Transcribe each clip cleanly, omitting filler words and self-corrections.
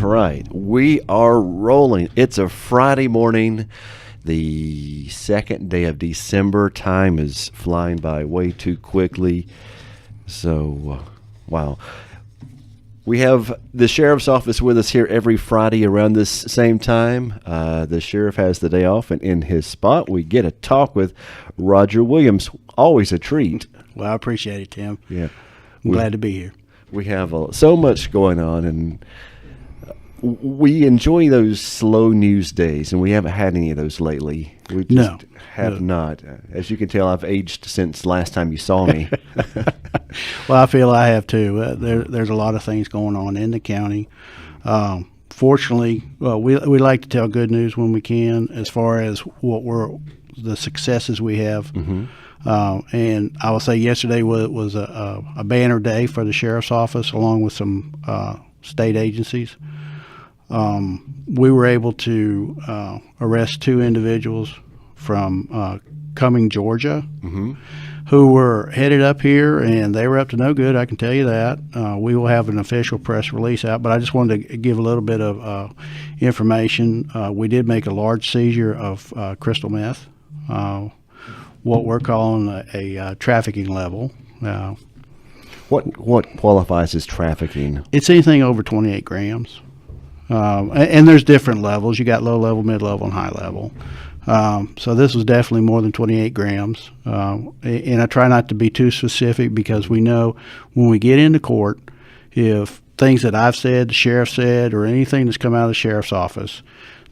right, we are rolling. It's a Friday morning, the second day of December. Time is flying by way too quickly. So, wow. We have the sheriff's office with us here every Friday around this same time. The sheriff has the day off, and in his spot, we get a talk with Roger Williams. Always a treat. Well, I appreciate it, Tim. Yeah. I'm glad to be here. We have so much going on, and we enjoy those slow news days, and we haven't had any of those lately. We just have not. As you can tell, I've aged since last time you saw me. Well, I feel I have too. There's a lot of things going on in the county. Fortunately, we like to tell good news when we can, as far as the successes we have. Mm-hmm. And I will say yesterday was a banner day for the sheriff's office, along with some state agencies. We were able to arrest 2 individuals from Cumming, Georgia, mm-hmm. who were headed up here, and they were up to no good, I can tell you that. We will have an official press release out, but I just wanted to give a little bit of information. We did make a large seizure of crystal meth, what we're calling a trafficking level. What qualifies as trafficking? It's anything over 28 grams. And there's different levels. You got low level, mid level, and high level. So this was definitely more than 28 grams. And I try not to be too specific, because we know when we get into court, if things that I've said, the sheriff said, or anything that's come out of the sheriff's office,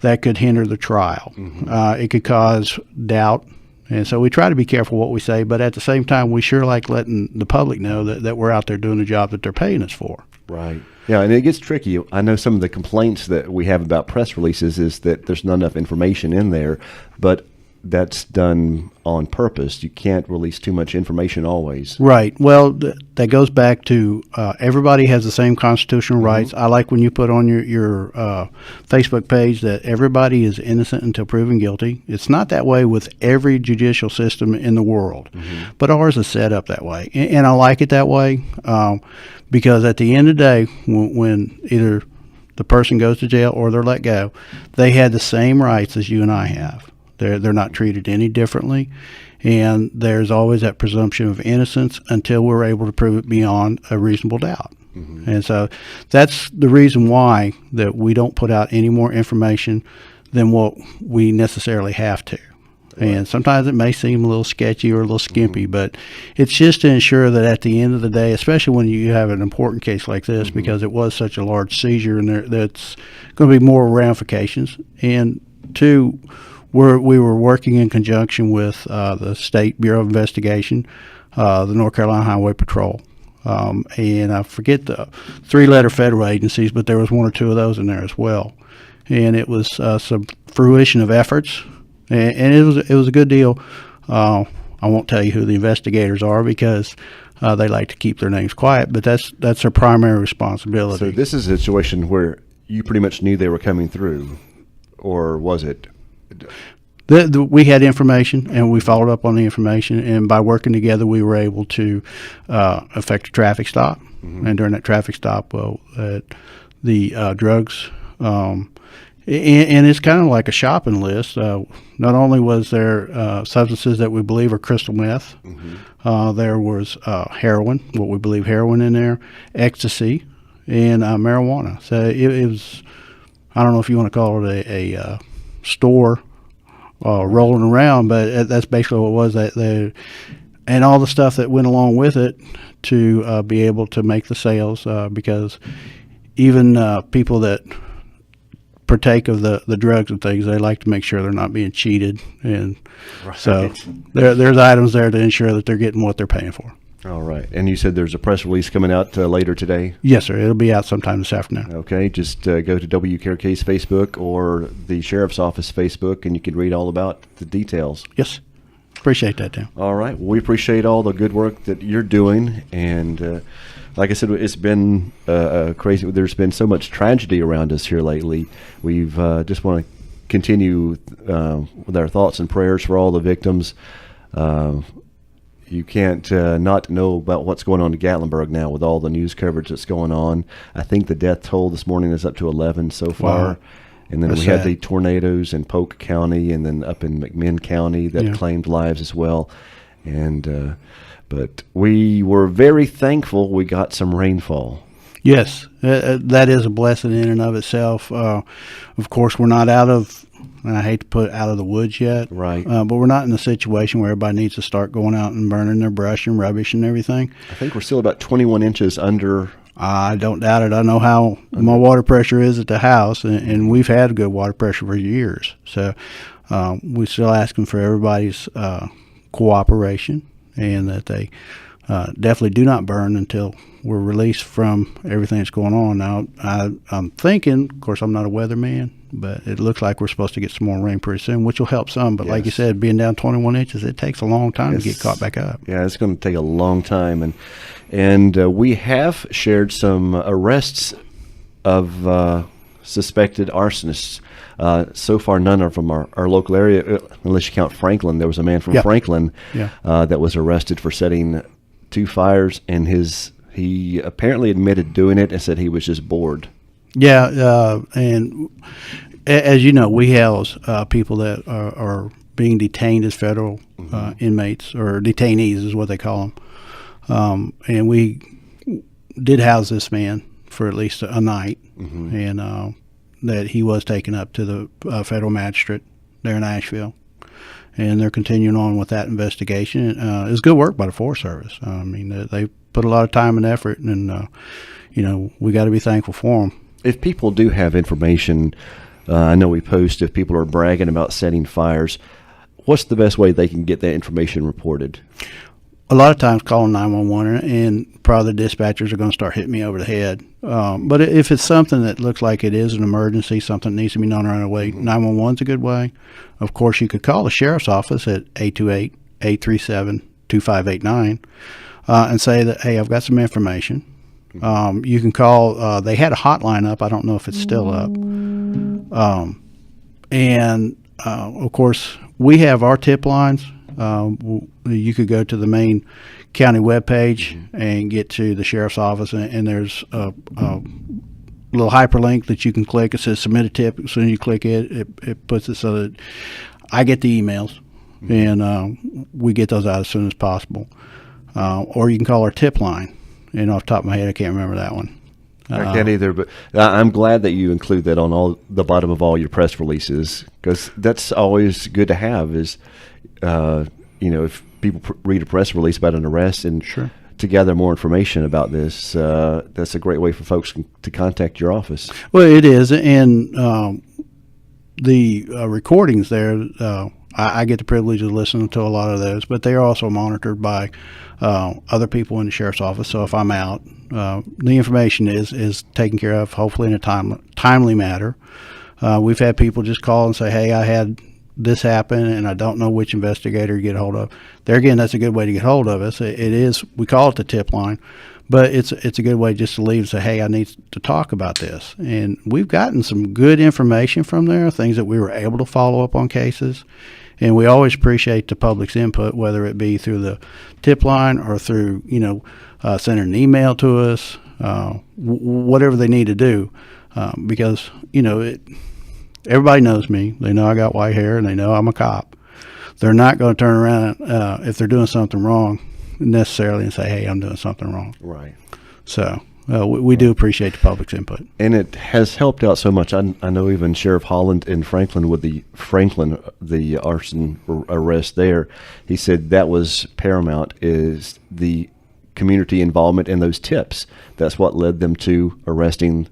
that could hinder the trial. Mm-hmm. It could cause doubt. And so we try to be careful what we say, but at the same time, we sure like letting the public know that we're out there doing the job that they're paying us for. Right. Yeah, and it gets tricky. I know some of the complaints that we have about press releases is that there's not enough information in there, but that's done on purpose. You can't release too much information always. Right. Well, that goes back to everybody has the same constitutional rights. I like when you put on your Facebook page that everybody is innocent until proven guilty. It's not that way with every judicial system in the world, but ours is set up that way. And I like it that way because at the end of the day, when either the person goes to jail or they're let go, they had the same rights as you and I have. They're not treated any differently, and there's always that presumption of innocence until we're able to prove it beyond a reasonable doubt. Mm-hmm. And so that's the reason why that we don't put out any more information than what we necessarily have to. Right. And sometimes it may seem a little sketchy or a little skimpy, but it's just to ensure that at the end of the day, especially when you have an important case like this, because it was such a large seizure, and that's going to be more ramifications. And 2, we were working in conjunction with the State Bureau of Investigation, the North Carolina Highway Patrol, and I forget the 3-letter federal agencies, but there was 1 or 2 of those in there as well. And it was some fruition of efforts, and it was a good deal. I won't tell you who the investigators are, because they like to keep their names quiet, but that's their primary responsibility. So this is a situation where you pretty much knew they were coming through, or was it? We had information, and we followed up on the information, and by working together, we were able to effect a traffic stop. Mm-hmm. And during that traffic stop, the drugs, and it's kind of like a shopping list. Not only was there substances that we believe are crystal meth, there was heroin, what we believe heroin in there, ecstasy, and marijuana. So it was, I don't know if you want to call it a store rolling around, but that's basically what it was. And all the stuff that went along with it to be able to make the sales, because even people that partake of the drugs and things, they like to make sure they're not being cheated, and so there's items there to ensure that they're getting what they're paying for. All right. And you said there's a press release coming out later today? Yes, sir. It'll be out sometime this afternoon. Okay. Just go to WKRK's Facebook or the Sheriff's Office Facebook, and you can read all about the details. Yes. Appreciate that, Tim. All right. Well, we appreciate all the good work that you're doing. And like I said, it's been crazy. There's been so much tragedy around us here lately. We've just want to continue with our thoughts and prayers for all the victims. you can't not know about what's going on in Gatlinburg now with all the news coverage that's going on. I think the death toll this morning is up to 11 so far. Wow. And then That's we had sad. the tornadoes in Polk County and then up in McMinn County that Yeah. claimed lives as well. And but we were very thankful we got some rainfall. Yes, that is a blessing in and of itself. Of course, we're not out of, and I hate to put out of the woods yet, Right. but we're not in a situation where everybody needs to start going out and burning their brush and rubbish and everything. I think we're still about 21 inches under. I don't doubt it. I know how my water pressure is at the house, and we've had good water pressure for years. So we're still asking for everybody's cooperation, and that they definitely do not burn until we're released from everything that's going on. Now, I'm thinking, of course, I'm not a weatherman, but it looks like we're supposed to get some more rain pretty soon, which will help some. But like you Yes. said, being down 21 inches, it takes a long time to get It's- caught back up. Yeah, it's going to take a long time, and we have shared some arrests of suspected arsonists. So far, none of them are our local area, unless you count Franklin. There was a man from Yeah. Franklin Yeah. that was arrested for setting 2 fires, and he apparently admitted doing it and said he was just bored. Yeah, and as you know, we house people that are being detained as federal inmates, or detainees is what they call them. And we did house this man for at least a night, and that he was taken up to the federal magistrate there in Asheville. And they're continuing on with that investigation. It's good work by the Forest Service. I mean, they put a lot of time and effort, and we got to be thankful for them. If people do have information, I know we post if people are bragging about setting fires, what's the best way they can get that information reported? A lot of times calling 911, and probably the dispatchers are going to start hitting me over the head. But if it's something that looks like it is an emergency, something that needs to be done right away, 911 is a good way. Of course, you could call the sheriff's office at 828-837-2589 and say that, hey, I've got some information. You can call, they had a hotline up. I don't know if it's still up. Of course, we have our tip lines. You could go to the main county webpage and get to the sheriff's office, and there's a little hyperlink that you can click. It says submit a tip. As soon as you click it, it puts it so that I get the emails, and we get those out as soon as possible. Or you can call our tip line. And off the top of my head, I can't remember that one. I can't either, but I'm glad that you include that on all the bottom of all your press releases, because that's always good to have. Is if people read a press release about an arrest and to gather more information about this, that's a great way for folks to contact your office. Well, it is, and the recordings there, I get the privilege of listening to a lot of those, but they are also monitored by other people in the sheriff's office. So if I'm out, the information is taken care of, hopefully in a timely manner. We've had people just call and say, hey, I had this happen, and I don't know which investigator to get a hold of. There again, that's a good way to get hold of us. It is, we call it the tip line, but it's a good way just to leave and say, hey, I need to talk about this. And we've gotten some good information from there, things that we were able to follow up on cases. And we always appreciate the public's input, whether it be through the tip line or through, sending an email to us, whatever they need to do, because, everybody knows me. They know I got white hair, and they know I'm a cop. They're not going to turn around if they're doing something wrong necessarily and say, hey, I'm doing something wrong. Right. So we do appreciate the public's input. And it has helped out so much. I know even Sheriff Holland in Franklin, with the arson arrest there, he said that was paramount, is the community involvement in those tips. That's what led them to arresting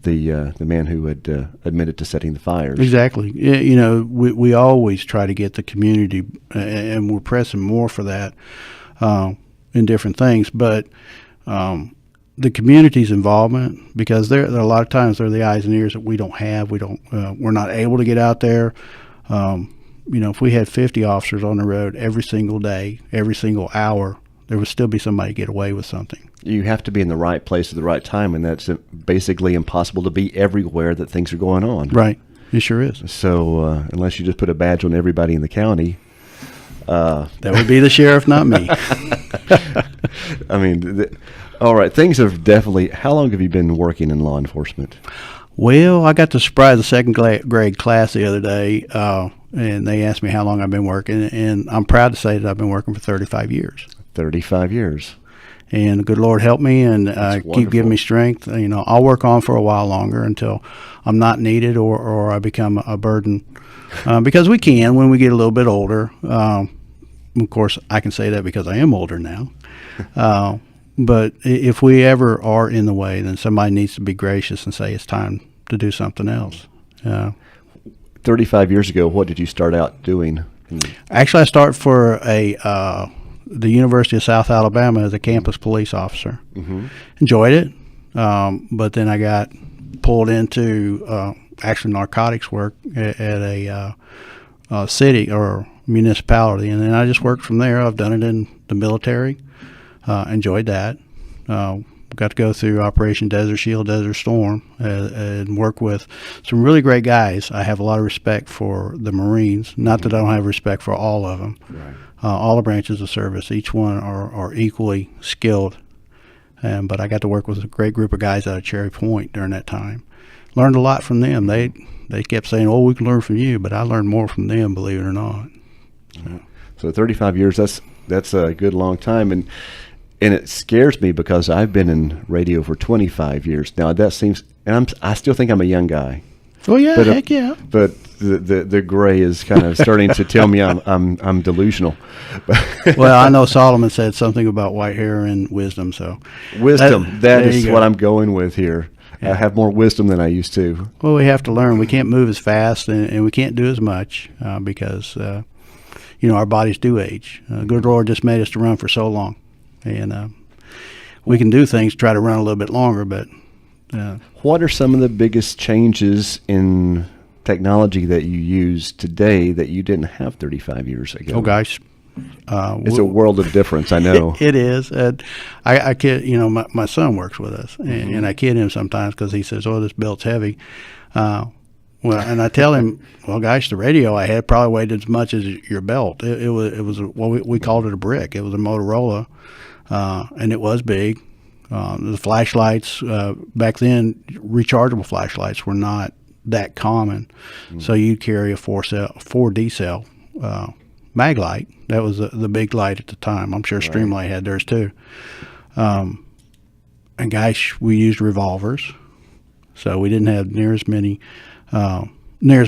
the man who had admitted to setting the fires. Exactly. We always try to get the community, and we're pressing more for that in different things. But the community's involvement, because there are a lot of times they're the eyes and ears that we don't have. We're not able to get out there. If we had 50 officers on the road every single day, every single hour, there would still be somebody get away with something. You have to be in the right place at the right time, and that's basically impossible to be everywhere that things are going on. Right. It sure is. So unless you just put a badge on everybody in the county, That would be the sheriff, not me. I mean, all right. Things have definitely. How long have you been working in law enforcement? Well, I got to surprise the second grade class the other day, and they asked me how long I've been working, and I'm proud to say that I've been working for 35 years. 35 years. And the good Lord help me and keep giving wonderful. me strength. You know, I'll work on for a while longer until I'm not needed or I become a burden. Because we can when we get a little bit older. Of course, I can say that because I am older now. But if we ever are in the way, then somebody needs to be gracious and say it's time to do something else. 35 years ago, what did you start out doing? Actually, I started for the University of South Alabama as a campus police officer. Mm-hmm. Enjoyed it, but then I got pulled into actually narcotics work at a city or municipality, and then I just worked from there. I've done it in the military. Enjoyed that. Got to go through Operation Desert Shield, Desert Storm, and work with some really great guys. I have a lot of respect for the Marines. Not that I don't have respect for all of them. Right. All the branches of service, each one are equally skilled. But I got to work with a great group of guys out of Cherry Point during that time. Learned a lot from them. They kept saying, "Oh, we can learn from you," but I learned more from them, believe it or not. So 35 years, that's a good long time. And it scares me because I've been in radio for 25 years. Now that seems, and I still think I'm a young guy. Oh yeah, But, heck yeah. But the gray is kind of starting to tell me I'm delusional. Well, I know Solomon said something about white hair and wisdom. So Wisdom. That there is you what go. I'm going with here. Yeah. I have more wisdom than I used to. Well, we have to learn. We can't move as fast, and we can't do as much because our bodies do age. Good Lord just made us to run for so long, and we can do things to try to run a little bit longer. But What are some of the biggest changes in technology that you use today that you didn't have 35 years ago? oh gosh, It's a world of difference, I know. It is. And I kid, my son works with us, and I kid him sometimes because he says, "Oh, this belt's heavy." Well, and I tell him, "Well, gosh, the radio I had probably weighed as much as your belt. It was we called it a brick. It was a Motorola, and it was big. The flashlights back then, rechargeable flashlights were not that common, so you'd carry a 4D cell mag light. That was the big light at the time. I'm sure Streamlight had theirs too. And gosh, we used revolvers, so we didn't have near as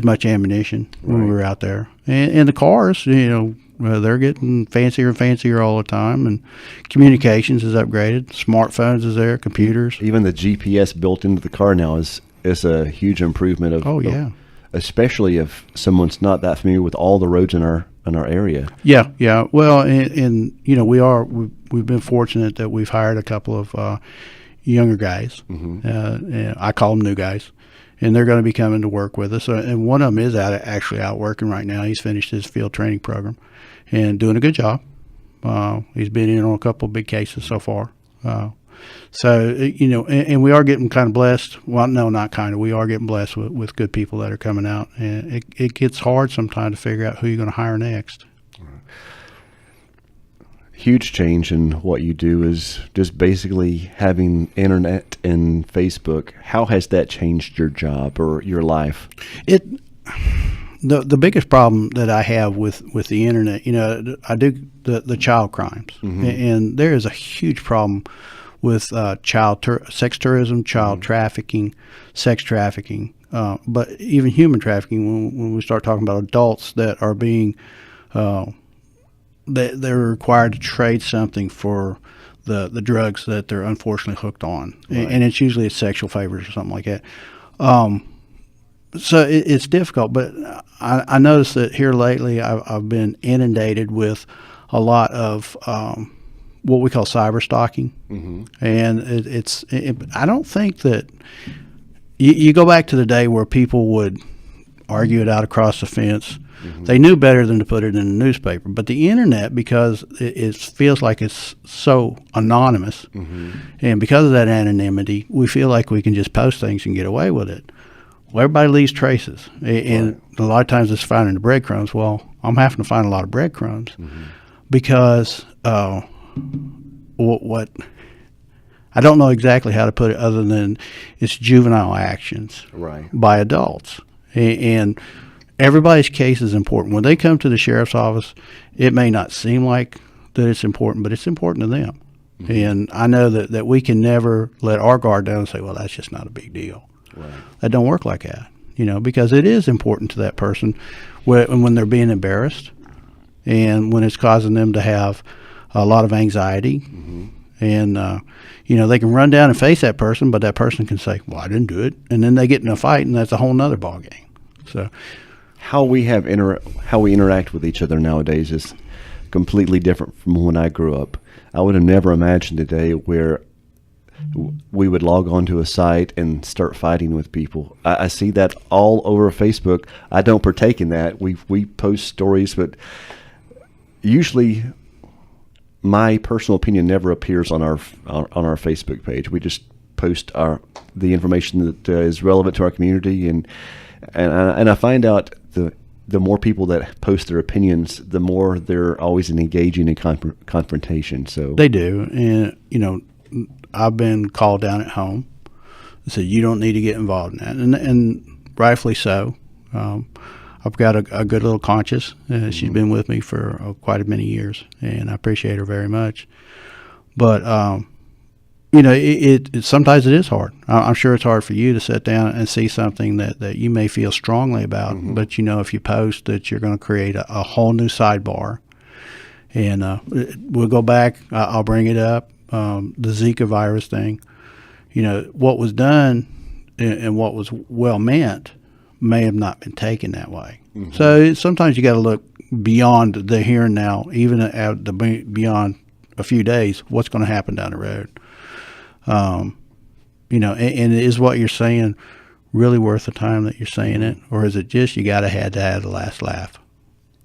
much ammunition when we were out there. And the cars, they're getting fancier and fancier all the time, and communications is upgraded. Smartphones is there, computers. Even the GPS built into the car now is a huge improvement of. Oh yeah. Especially if someone's not that familiar with all the roads in our area. Yeah. Well, and we've been fortunate that we've hired a couple of younger guys. Mm-hmm. And I call them new guys, and they're going to be coming to work with us. And one of them is actually out working right now. He's finished his field training program and doing a good job. He's been in on a couple of big cases so far. And we are getting kind of blessed. Well, no, not kind of. We are getting blessed with good people that are coming out. And it gets hard sometimes to figure out who you're going to hire next. Huge change in what you do is just basically having internet and Facebook. How has that changed your job or your life? The biggest problem that I have with the internet, I do the child crimes, and there is a huge problem with sex tourism, child trafficking, sex trafficking, but even human trafficking. When we start talking about adults that are being they're required to trade something for the drugs that they're unfortunately hooked on, and it's usually sexual favors or something like that. So it's difficult, but I noticed that here lately I've been inundated with a lot of what we call cyber stalking, and I don't think that you go back to the day where people would argue it out across the fence. They knew better than to put it in the newspaper, but the internet, because it feels like it's so anonymous, and because of that anonymity, we feel like we can just post things and get away with it. Well, everybody leaves traces, and a lot of times it's finding the breadcrumbs. Well, I'm having to find a lot of breadcrumbs because what I don't know exactly how to put it other than it's juvenile actions Right. by adults. And everybody's case is important. When they come to the sheriff's office, it may not seem like that it's important, but it's important to them. And I know that we can never let our guard down and say, well, that's just not a big deal. Right. That don't work like that, because it is important to that person when they're being embarrassed and when it's causing them to have a lot of anxiety. And, they can run down and face that person, but that person can say, well, I didn't do it. And then they get in a fight, and that's a whole nother ballgame. So How we interact with each other nowadays is completely different from when I grew up. I would have never imagined a day where we would log onto a site and start fighting with people. I see that all over Facebook. I don't partake in that. We post stories, but usually my personal opinion never appears on our Facebook page. We just post the information that is relevant to our community, and I find out the more people that post their opinions, the more they're always engaging in confrontation. So they do. And, I've been called down at home and said, you don't need to get involved in that. And rightfully so. I've got a good little conscience. She's been with me for quite many years, and I appreciate her very much. But, it sometimes it is hard. I'm sure it's hard for you to sit down and see something that you may feel strongly about, but if you post that, you're going to create a whole new sidebar. And we'll go back. I'll bring it up. The Zika virus thing. What was done and what was well meant may have not been taken that way. So sometimes you got to look beyond the here and now, even beyond a few days. What's going to happen down the road? And is what you're saying really worth the time that you're saying it, or is it just you got to have the last laugh?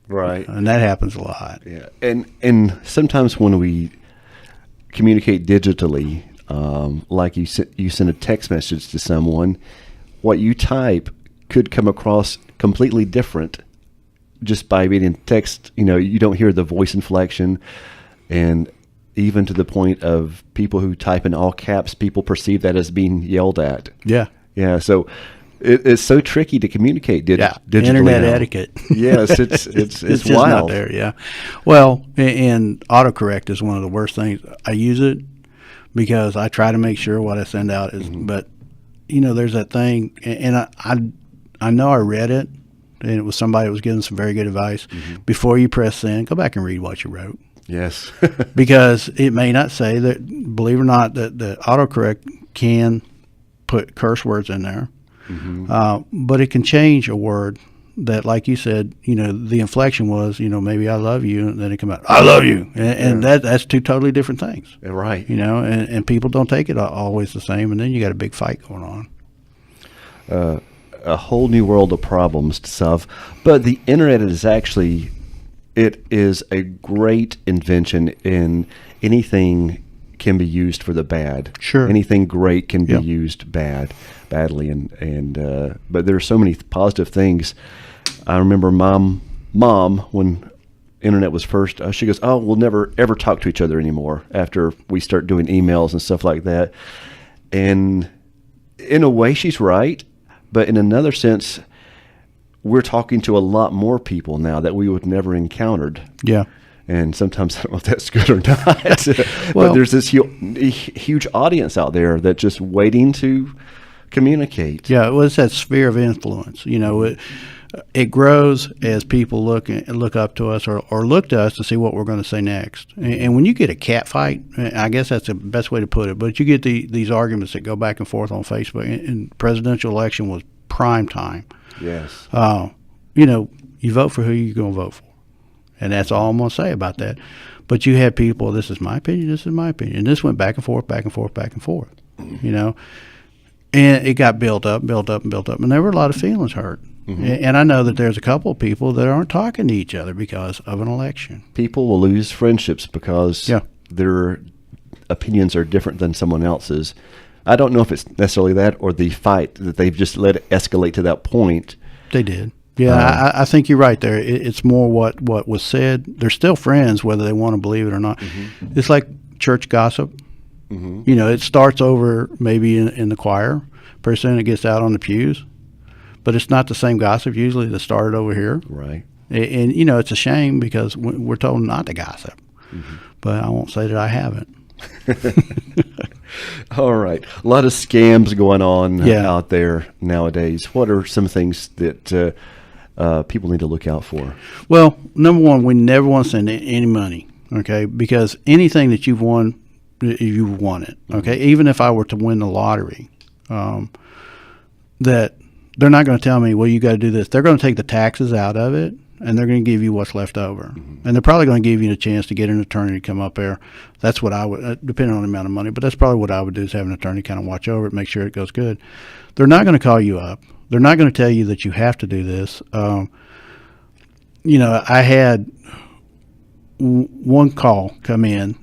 Right. And that happens a lot. Yeah, and sometimes when we communicate digitally, like you send a text message to someone, what you type could come across completely different just by being in text. You don't hear the voice inflection, and even to the point of people who type in all caps, people perceive that as being yelled at. Yeah. Yeah, so it's so tricky to communicate digitally. Internet now. etiquette. Yes, it's just wild. not there. Yeah. Well, and autocorrect is one of the worst things. I use it because I try to make sure what I send out is. But there's that thing, and I know I read it, and it was somebody that was giving some very good advice. Before you press send, go back and read what you wrote. Yes. Because it may not say that. Believe it or not, that the autocorrect can put curse words in there. But it can change a word that, like you said, the inflection was, maybe I love you, and then it come out, I love you. And that's two totally different things. Right. And people don't take it always the same, and then you got a big fight going on. A whole new world of problems to solve. But the internet is actually, it is a great invention in anything can be used for the bad. Sure. Anything great can be used badly, and but there are so many positive things. I remember mom when internet was first, she goes, "Oh, we'll never ever talk to each other anymore after we start doing emails and stuff like that." And in a way, she's right, but in another sense, we're talking to a lot more people now that we would never encountered. Yeah. And sometimes I don't know if that's good or not. Well, but there's this huge audience out there that's just waiting to communicate. Yeah, well, it's that sphere of influence. It grows as people look up to us or look to us to see what we're going to say next. And when you get a cat fight, I guess that's the best way to put it, but you get these arguments that go back and forth on Facebook. And presidential election was prime time. Yes. You vote for who you're going to vote for. And that's all I'm going to say about that. But you had people, this is my opinion, this is my opinion. And this went back and forth, back and forth, back and forth, And it got built up, and there were a lot of feelings hurt. And I know that there's a couple of people that aren't talking to each other because of an election. People will lose friendships because their opinions are different than someone else's. I don't know if it's necessarily that or the fight that they've just let it escalate to that point. They did. Yeah, I think you're right there. It's more what was said. They're still friends, whether they want to believe it or not. Mm-hmm. It's like church gossip. Mm-hmm. You know, it starts over maybe in the choir. Pretty soon it gets out on the pews. But it's not the same gossip usually that started over here. Right. And you know, it's a shame because we're told not to gossip. Mm-hmm. But I won't say that I haven't. All right. A lot of scams going on out there nowadays. What are some things that people need to look out for? Well, number one, we never want to send any money, okay? Because anything that you've won, you've won it, okay? Mm-hmm. Even if I were to win the lottery, that they're not going to tell me, well, you got to do this. They're going to take the taxes out of it, and they're going to give you what's left over. Mm-hmm. And they're probably going to give you a chance to get an attorney to come up there. That's what I would, depending on the amount of money, but that's probably what I would do is have an attorney kind of watch over it, make sure it goes good. They're not going to call you up. They're not going to tell you that you have to do this. You know, I had one call come in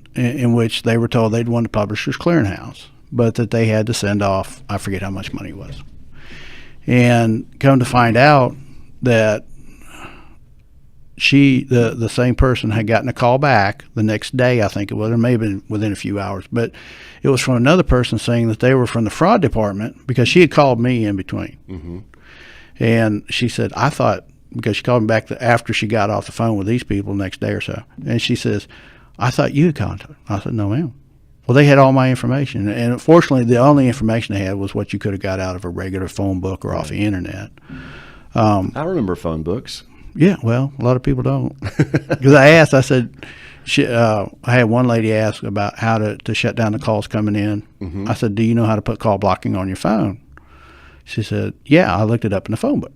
which they were told they'd won the Publishers Clearinghouse, but that they had to send off, I forget how much money it was. And come to find out that the same person had gotten a call back the next day, I think it was, or may have been within a few hours, but it was from another person saying that they were from the fraud department because she had called me in between. Mm-hmm. And she said, I thought, because she called me back after she got off the phone with these people the next day or so, and she says, I thought you had contacted. I said, no, ma'am. Well, they had all my information, and unfortunately, the only information they had was what you could have got out of a regular phone book or off the internet. I remember phone books. Yeah, well, a lot of people don't. Because I asked, I said, I had one lady ask about how to shut down the calls coming in. Mm-hmm. I said, do you know how to put call blocking on your phone? She said, yeah, I looked it up in the phone book.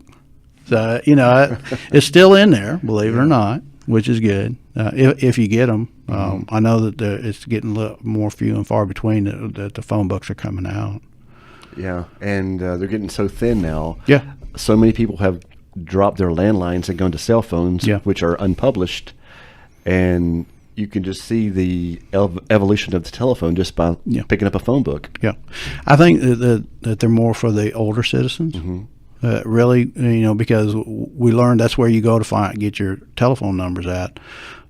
So, you know, it's still in there, believe it or not, which is good, if you get them. I know that it's getting a little more few and far between that the phone books are coming out. Yeah, and they're getting so thin now. Yeah. So many people have dropped their landlines and gone to cell phones, which are unpublished, and you can just see the evolution of the telephone just by picking up a phone book. Yeah, I think that they're more for the older citizens. Mm-hmm. Really, you know, because we learned that's where you go to get your telephone numbers at.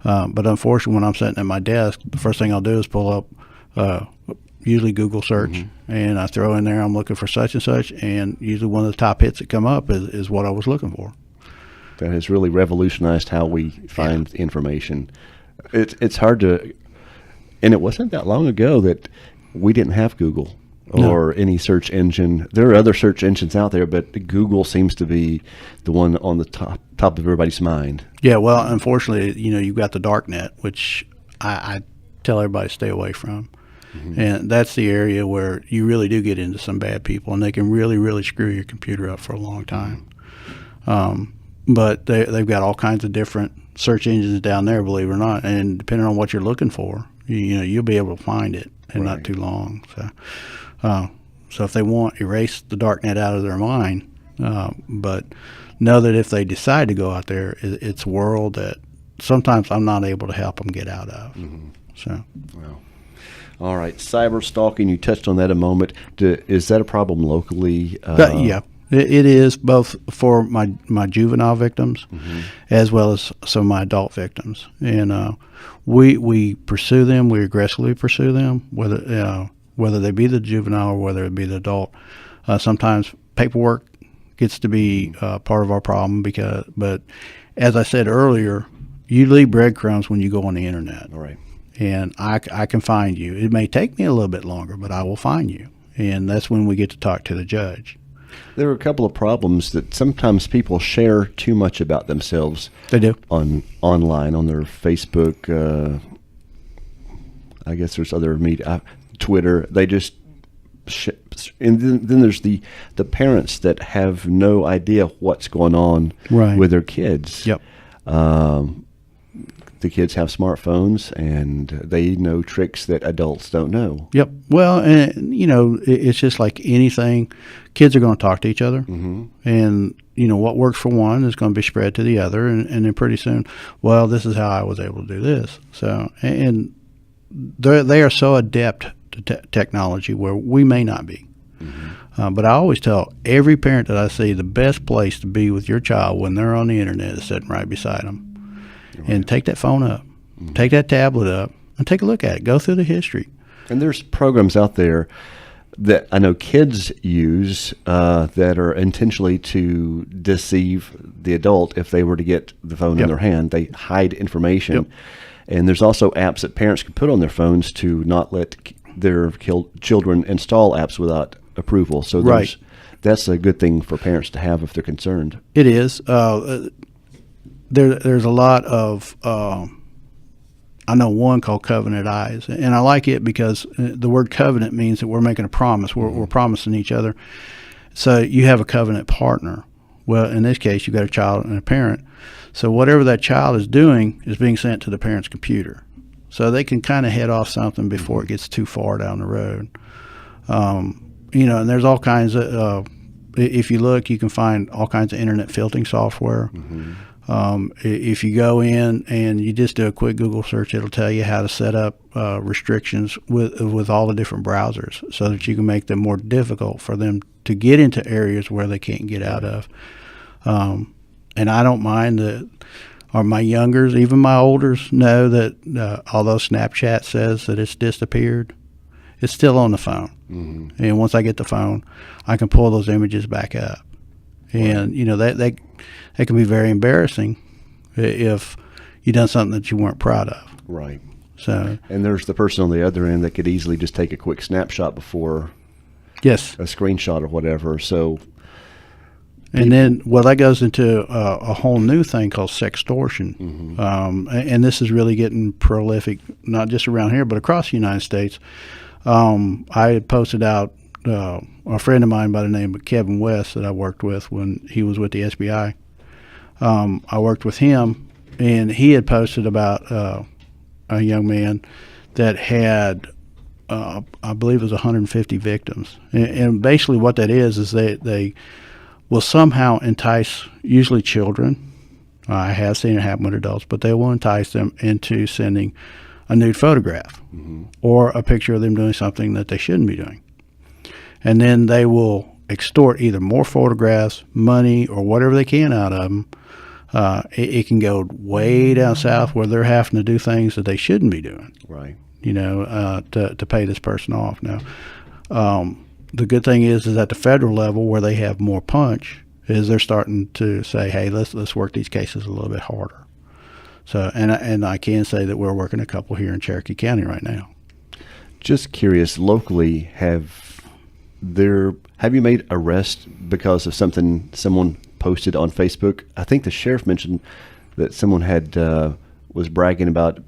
But unfortunately, when I'm sitting at my desk, the first thing I'll do is pull up usually Google search, mm-hmm. and I throw in there, I'm looking for such and such, and usually one of the top hits that come up is what I was looking for. That has really revolutionized how we find information. It's hard to, and it wasn't that long ago that we didn't have Google or any search engine. There are other search engines out there, but Google seems to be the one on the top of everybody's mind. Yeah, well, unfortunately, you know, you've got the dark net, which I tell everybody to stay away from. Mm-hmm. And that's the area where you really do get into some bad people, and they can really, really screw your computer up for a long time. But they've got all kinds of different search engines down there, believe it or not, and depending on what you're looking for, you know, you'll be able to find it in not too long. So if they want, erase the dark net out of their mind. But know that if they decide to go out there, it's a world that sometimes I'm not able to help them get out of. Mm-hmm. So. Wow. All right, cyber stalking. You touched on that a moment. Is that a problem locally? Yeah, it is both for my juvenile victims, mm-hmm. as well as some of my adult victims. And we pursue them. We aggressively pursue them, whether they be the juvenile or whether it be the adult. Sometimes paperwork gets to be part of our problem but as I said earlier, you leave breadcrumbs when you go on the internet. All right. And I can find you. It may take me a little bit longer, but I will find you. And that's when we get to talk to the judge. There are a couple of problems that sometimes people share too much about themselves. They do. Online, on their Facebook. I guess there's other media, Twitter. They just, and then there's the parents that have no idea what's going on with their kids. Yep. The kids have smartphones, and they know tricks that adults don't know. Yep. Well, and you know, it's just like anything. Kids are going to talk to each other, mm-hmm. and you know what works for one is going to be spread to the other, and then pretty soon, well, this is how I was able to do this. So, and they are so adept to technology where we may not be. But I always tell every parent that I see the best place to be with your child when they're on the internet is sitting right beside them. Right. And take that phone up, take that tablet up, and take a look at it. Go through the history. And there's programs out there that I know kids use that are intentionally to deceive the adult if they were to get the phone in their hand. They hide information. Yep. And there's also apps that parents can put on their phones to not let their children install apps without approval. So that's a good thing for parents to have if they're concerned. It is. There's a lot of, I know one called Covenant Eyes, and I like it because the word covenant means that we're making a promise. We're promising each other. So you have a covenant partner. Well, in this case, you've got a child and a parent. So whatever that child is doing is being sent to the parent's computer. So they can kind of head off something before it gets too far down the road. And there's all kinds of, if you look, you can find all kinds of internet filtering software. If you go in and you just do a quick Google search, it'll tell you how to set up restrictions with all the different browsers so that you can make them more difficult for them to get into areas where they can't get out of. And I don't mind that, or my youngers, even my olders know that although Snapchat says that it's disappeared, it's still on the phone. And once I get the phone, I can pull those images back up. And, that can be very embarrassing if you done something that you weren't proud of. Right. So. And there's the person on the other end that could easily just take a quick snapshot before a screenshot or whatever. So. And then, that goes into a whole new thing called sextortion. And this is really getting prolific, not just around here, but across the United States. I had posted out a friend of mine by the name of Kevin West that I worked with when he was with the SBI. I worked with him, and he had posted about a young man that had, I believe it was 150 victims. And basically what that is they will somehow entice, usually children. I have seen it happen with adults, but they will entice them into sending a nude photograph or a picture of them doing something that they shouldn't be doing. And then they will extort either more photographs, money, or whatever they can out of them. It can go way down south where they're having to do things that they shouldn't be doing. Right. To pay this person off. Now, the good thing is at the federal level where they have more punch is they're starting to say, hey, let's work these cases a little bit harder. So, and I can say that we're working a couple here in Cherokee County right now. Just curious, locally, have you made arrests because of something someone posted on Facebook? I think the sheriff mentioned that someone had was bragging about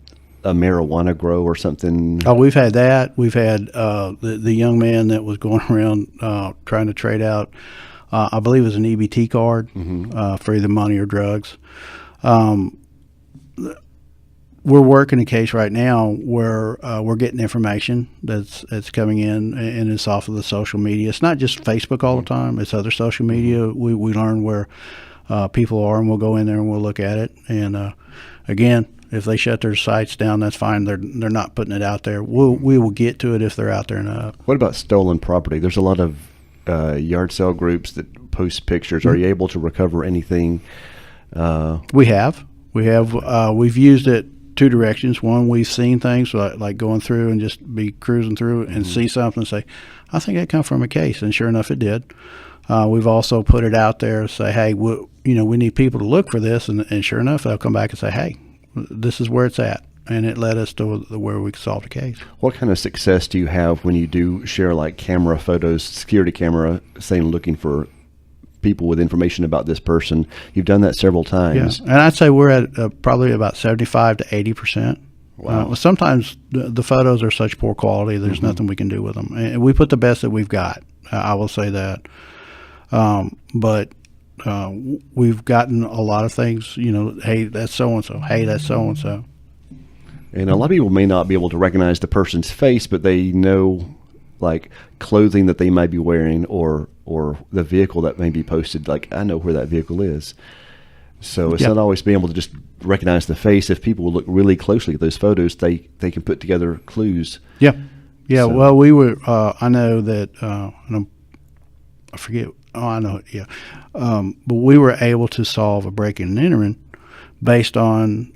a marijuana grow or something. Oh, we've had that. We've had the young man that was going around trying to trade out, I believe it was an EBT card for either money or drugs. We're working a case right now where we're getting information that's coming in, and it's off of the social media. It's not just Facebook all the time. It's other social media. We learn where people are, and we'll go in there and we'll look at it. And again, if they shut their sites down, that's fine. They're not putting it out there. We will get to it if they're out there enough. What about stolen property? There's a lot of yard sale groups that post pictures. Are you able to recover anything? We have. We've used it two directions. One, we've seen things like going through and just be cruising through and see something and say, I think that come from a case. And sure enough, it did. We've also put it out there and say, hey, we need people to look for this. And sure enough, they'll come back and say, hey, this is where it's at. And it led us to where we could solve the case. What kind of success do you have when you do share like camera photos, security camera, saying looking for people with information about this person? You've done that several times. Yeah, and I'd say we're at probably about 75 to 80%. Wow. Sometimes the photos are such poor quality, there's nothing we can do with them. And we put the best that we've got. I will say that. But we've gotten a lot of things, hey, that's so-and-so. Hey, that's so-and-so. And a lot of people may not be able to recognize the person's face, but they know like clothing that they might be wearing or the vehicle that may be posted. Like, I know where that vehicle is. So it's not always being able to just recognize the face. If people will look really closely at those photos, they can put together clues. Yeah. Yeah, So- well, we were. I know that. I forget. Oh, I know it. Yeah, but we were able to solve a break-in and entering based on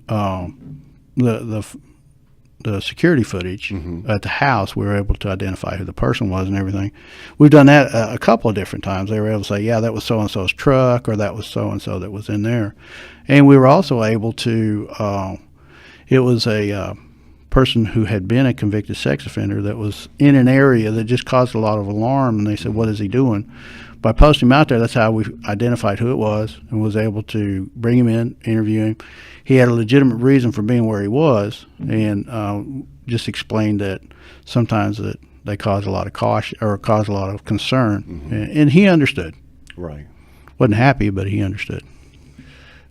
the security footage at the house. We were able to identify who the person was and everything. We've done that a couple of different times. They were able to say, yeah, that was so and so's truck, or that was so and so that was in there, and we were also able to. It was a person who had been a convicted sex offender that was in an area that just caused a lot of alarm, and they said, what is he doing? By posting him out there, that's how we identified who it was and was able to bring him in, interview him. He had a legitimate reason for being where he was, and just explained that sometimes that they cause a lot of caution or cause a lot of concern, and he understood. Right. Wasn't happy, but he understood.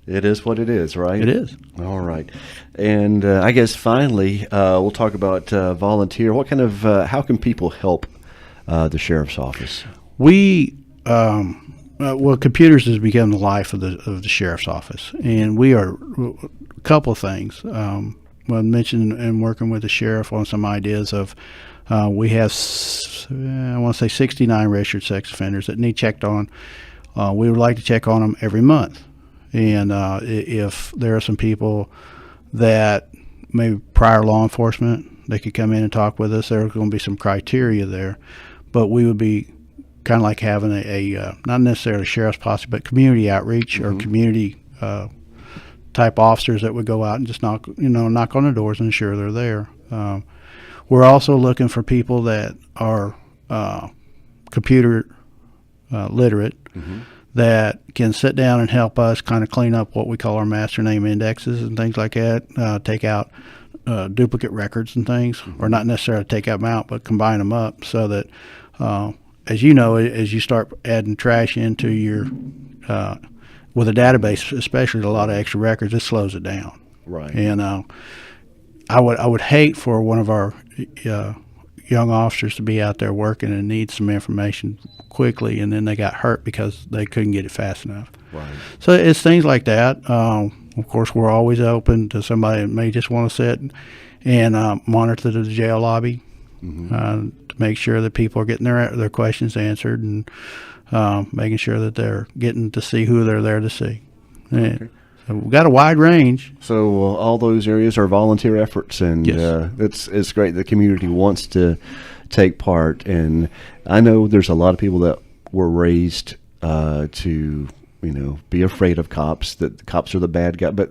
It is what it is, right? It is. All right. And I guess finally, we'll talk about volunteer. What kind of, how can people help the sheriff's office? We, well, computers has become the life of the sheriff's office, and we are a couple of things. Well, I mentioned in working with the sheriff on some ideas of we have, I want to say 69 registered sex offenders that need checked on. We would like to check on them every month. And if there are some people that maybe prior law enforcement, they could come in and talk with us. There's going to be some criteria there, but we would be kind of like having a not necessarily sheriff's posse, but community outreach or community type officers that would go out and just knock on the doors and ensure they're there. We're also looking for people that are computer literate. That can sit down and help us kind of clean up what we call our master name indexes and things like that, take out duplicate records and things, or not necessarily take them out, but combine them up so that, as you know, as you start adding trash into your, with a database, especially a lot of extra records, it slows it down. Right. And I would hate for one of our young officers to be out there working and need some information quickly, and then they got hurt because they couldn't get it fast enough. Right. So it's things like that. Of course, we're always open to somebody that may just want to sit and monitor the jail lobby to make sure that people are getting their questions answered, and making sure that they're getting to see who they're there to see. Okay. So we've got a wide range. So all those areas are volunteer efforts, and Yes. It's great. The community wants to take part, and I know there's a lot of people that were raised to be afraid of cops. That the cops are the bad guy. But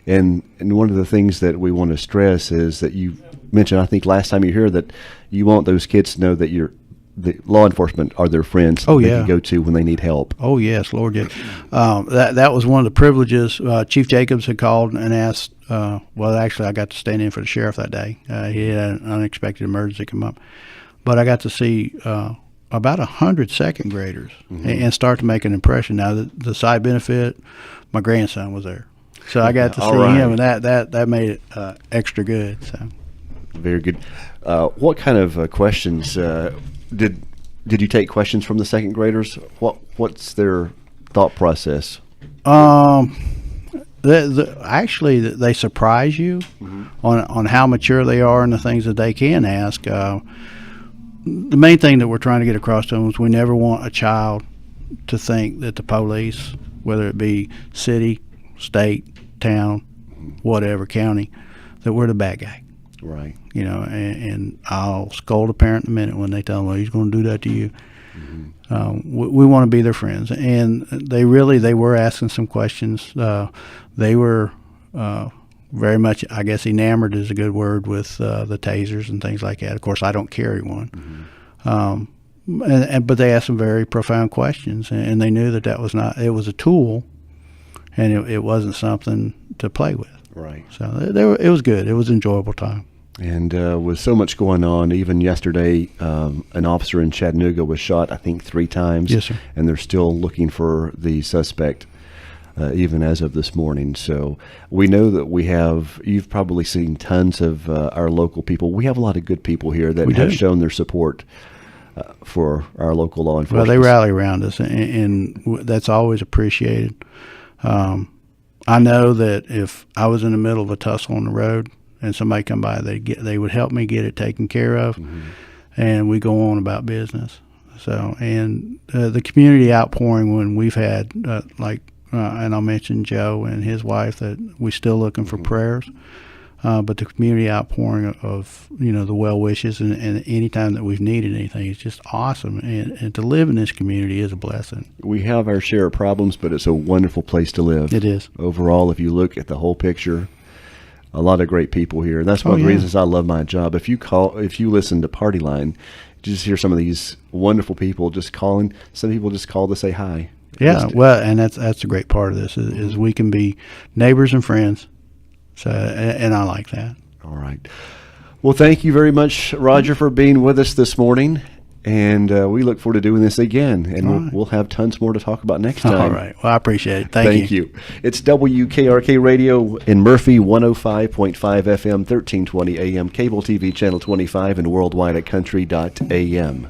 and one of the things that we want to stress is that you mentioned, I think last time you were here, that you want those kids to know that the law enforcement are their friends. Oh, they yeah. can go to when they need help. Oh yes, Lord, yes. That was one of the privileges. Chief Jacobs had called and asked. Well, actually, I got to stand in for the sheriff that day. He had an unexpected emergency come up, but I got to see about 100 second graders and start to make an impression. Now, the side benefit, my grandson was there, so I got to see All right. him, and that made it extra good. So. Very good. What kind of questions did you take questions from the second graders? What's their thought process? Actually, they surprise you on how mature they are and the things that they can ask. The main thing that we're trying to get across to them is we never want a child to think that the police, whether it be city, state, town, whatever, county, that we're the bad guy. Right. And I'll scold a parent in a minute when they tell them, well, he's going to do that to you. We want to be their friends, and they were asking some questions. They were very much, I guess, enamored is a good word with the tasers and things like that. Of course, I don't carry one, but they asked some very profound questions, and they knew that was not. It was a tool, and it wasn't something to play with. Right. So it was good. It was an enjoyable time. And with so much going on, even yesterday, an officer in Chattanooga was shot, I think, 3 times. Yes, sir. And they're still looking for the suspect, even as of this morning. So we know that you've probably seen tons of our local people. We have a lot of good people here that We have do. shown their support for our local law Well, enforcement. they rally around us, and that's always appreciated. I know that if I was in the middle of a tussle on the road and somebody come by, they would help me get it taken care of, and we go on about business. So, and the community outpouring when we've had and I'll mention Joe and his wife, that we're still looking for prayers. But the community outpouring of the well wishes and any time that we've needed anything is just awesome. And to live in this community is a blessing. We have our share of problems, but it's a wonderful place to live. It is. Overall, if you look at the whole picture, a lot of great people here. And that's one of the reasons I love my job. If you listen to Party Line, you just hear some of these wonderful people just calling. Some people just call to say hi. Yeah, well, and that's a great part of this is we can be neighbors and friends. So, and I like that. All right. Well, thank you very much, Roger, for being with us this morning. And we look forward to doing this again. And we'll have tons more to talk about next time. All right. Well, I appreciate it. Thank you. It's WKRK Radio in Murphy, 105.5 FM, 1320 AM, cable TV channel 25, and worldwide at country.am.